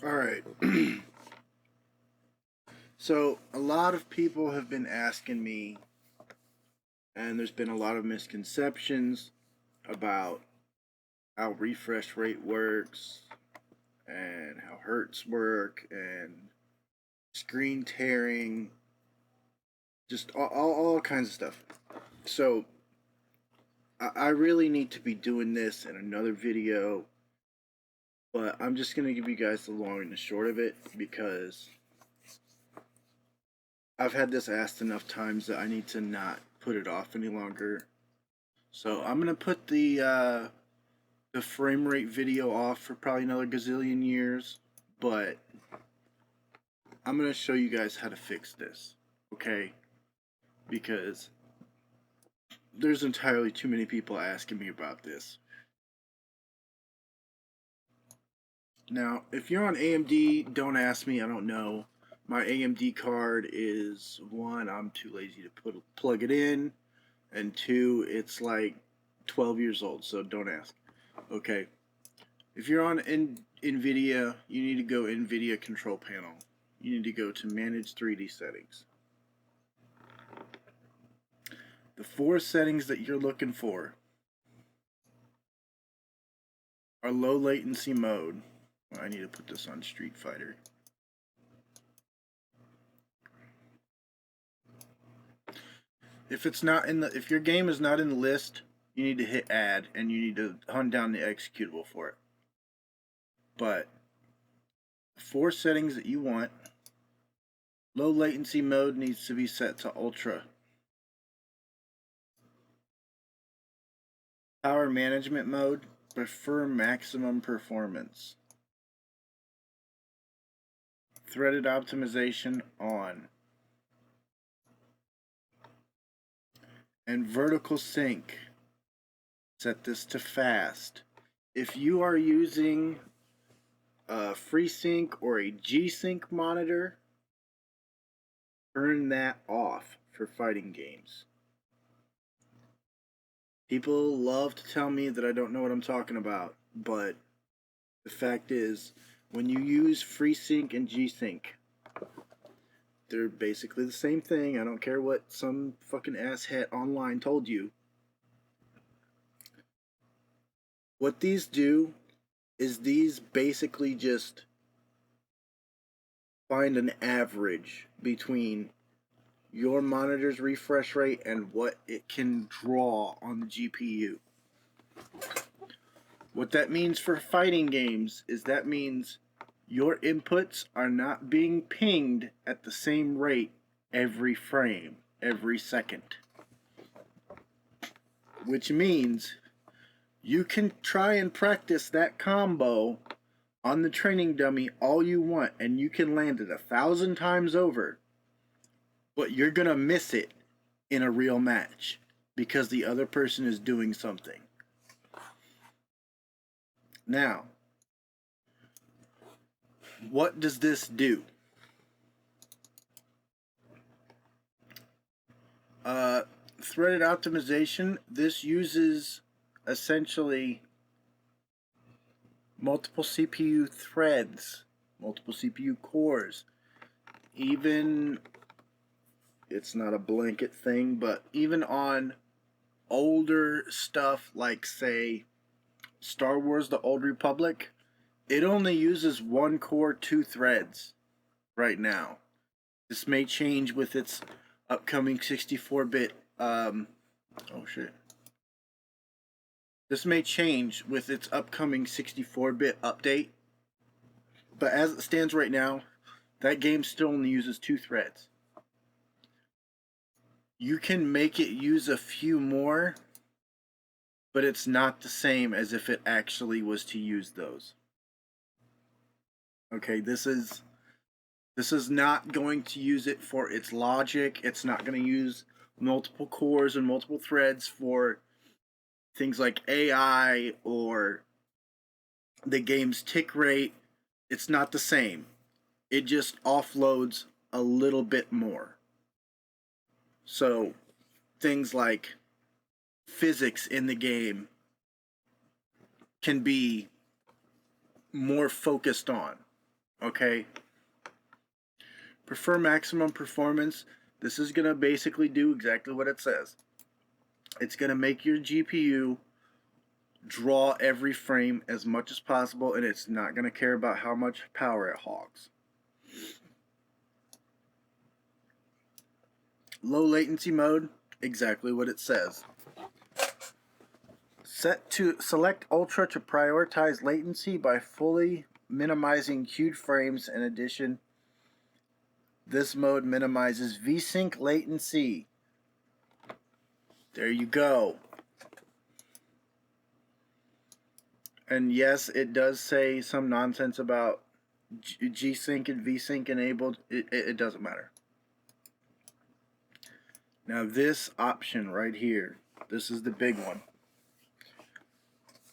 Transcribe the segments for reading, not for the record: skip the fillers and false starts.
All right. So, a lot of people have been asking me, and there's been a lot of misconceptions about how refresh rate works, and how hertz work, and screen tearing, just all kinds of stuff. So, I really need to be doing this in another video, but I'm just going to give you guys the long and the short of it because I've had this asked enough times that I need to not put it off any longer. So I'm gonna put the frame rate video off for probably another gazillion years, but I'm gonna show you guys how to fix this, okay? Because there's entirely too many people asking me about this. Now, if you're on AMD, don't ask me, I don't know. My AMD card is one, I'm too lazy to plug it in, and two, it's like 12 years old, so don't ask. Okay. If you're on NVIDIA, you need to go NVIDIA Control Panel. You need to go to Manage 3D Settings. The four settings that you're looking for are low latency mode. I need to put this on Street Fighter. If your game is not in the list, you need to hit add and you need to hunt down the executable for it. But four settings that you want: low latency mode needs to be set to ultra. Power management mode, prefer maximum performance. Threaded optimization on. And vertical sync, set this to fast. If you are using a FreeSync or a G-Sync monitor, turn that off for fighting games. People love to tell me that I don't know what I'm talking about, but the fact is, when you use FreeSync and G-Sync, they're basically the same thing. I don't care what some fucking asshat online told you. What these do is these basically just find an average between your monitor's refresh rate and what it can draw on the GPU. What that means for fighting games is that means your inputs are not being pinged at the same rate every frame, every second. Which means you can try and practice that combo on the training dummy all you want, and you can land it 1,000 times over, but you're gonna miss it in a real match because the other person is doing something. Now, what does this do? Threaded optimization, this uses essentially multiple CPU threads, multiple CPU cores. Even, it's not a blanket thing, but even on older stuff like, say, Star Wars The Old Republic, it only uses one core, 2 threads right now. This may change with its upcoming 64-bit, This may change with its upcoming 64-bit update, but as it stands right now, that game still only uses 2 threads. You can make it use a few more, but it's not the same as if it actually was to use those. Okay, this is not going to use it for its logic. It's not going to use multiple cores and multiple threads for things like AI or the game's tick rate. It's not the same. It just offloads a little bit more. So things like physics in the game can be more focused on. Okay. Prefer maximum performance. This is going to basically do exactly what it says. It's going to make your GPU draw every frame as much as possible, and it's not going to care about how much power it hogs. Low latency mode, exactly what it says. Select Ultra to prioritize latency by fully minimizing queued frames. In addition, this mode minimizes VSync latency. There you go. And yes, it does say some nonsense about G-Sync and VSync enabled. It doesn't matter. Now this option right here, this is the big one.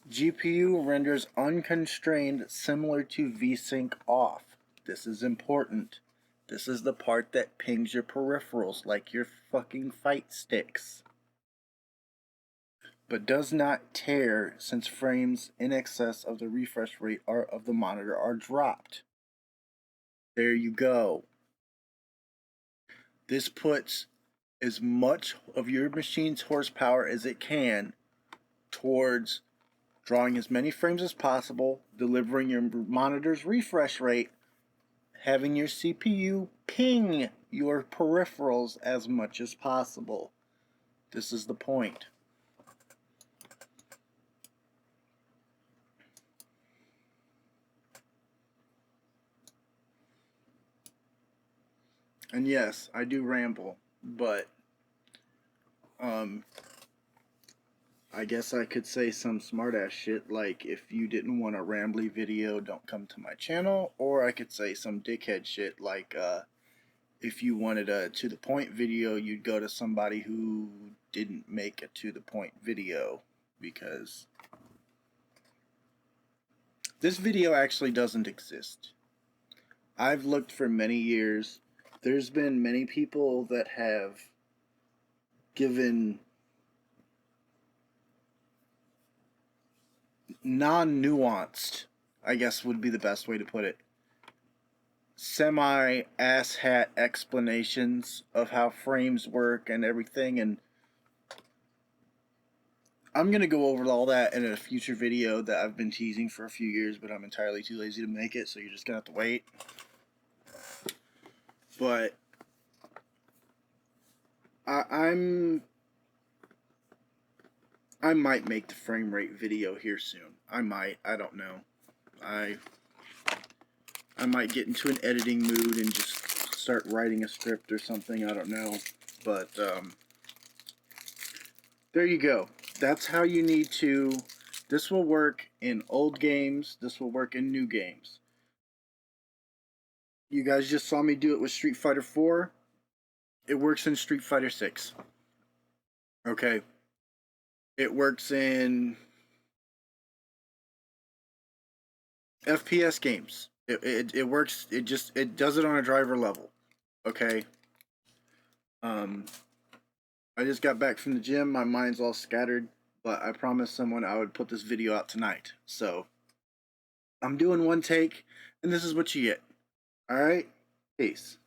GPU renders unconstrained, similar to VSync off. This is important. This is the part that pings your peripherals like your fucking fight sticks, but does not tear since frames in excess of the refresh rate of the monitor are dropped. There you go. This puts as much of your machine's horsepower as it can towards drawing as many frames as possible, delivering your monitor's refresh rate, having your CPU ping your peripherals as much as possible. This is the point. And yes, I do ramble, but I guess I could say some smartass shit like, if you didn't want a rambly video, don't come to my channel. Or I could say some dickhead shit like, if you wanted a to the point video, you'd go to somebody who didn't make a to the point video, because this video actually doesn't exist. I've looked for many years. There's been many people that have given non-nuanced, I guess would be the best way to put it, semi-asshat explanations of how frames work and everything, and I'm going to go over all that in a future video that I've been teasing for a few years, but I'm entirely too lazy to make it, so you're just going to have to wait. But I might make the frame rate video here soon. I don't know. I might get into an editing mood and just start writing a script or something. I don't know. But there you go. That's how you need to. This will work in old games. This will work in new games. You guys just saw me do it with Street Fighter 4. It works in Street Fighter 6. Okay. It works in FPS games. It works. It does it on a driver level. Okay. I just got back from the gym. My mind's all scattered, but I promised someone I would put this video out tonight. So I'm doing one take, and this is what you get. All right. Peace.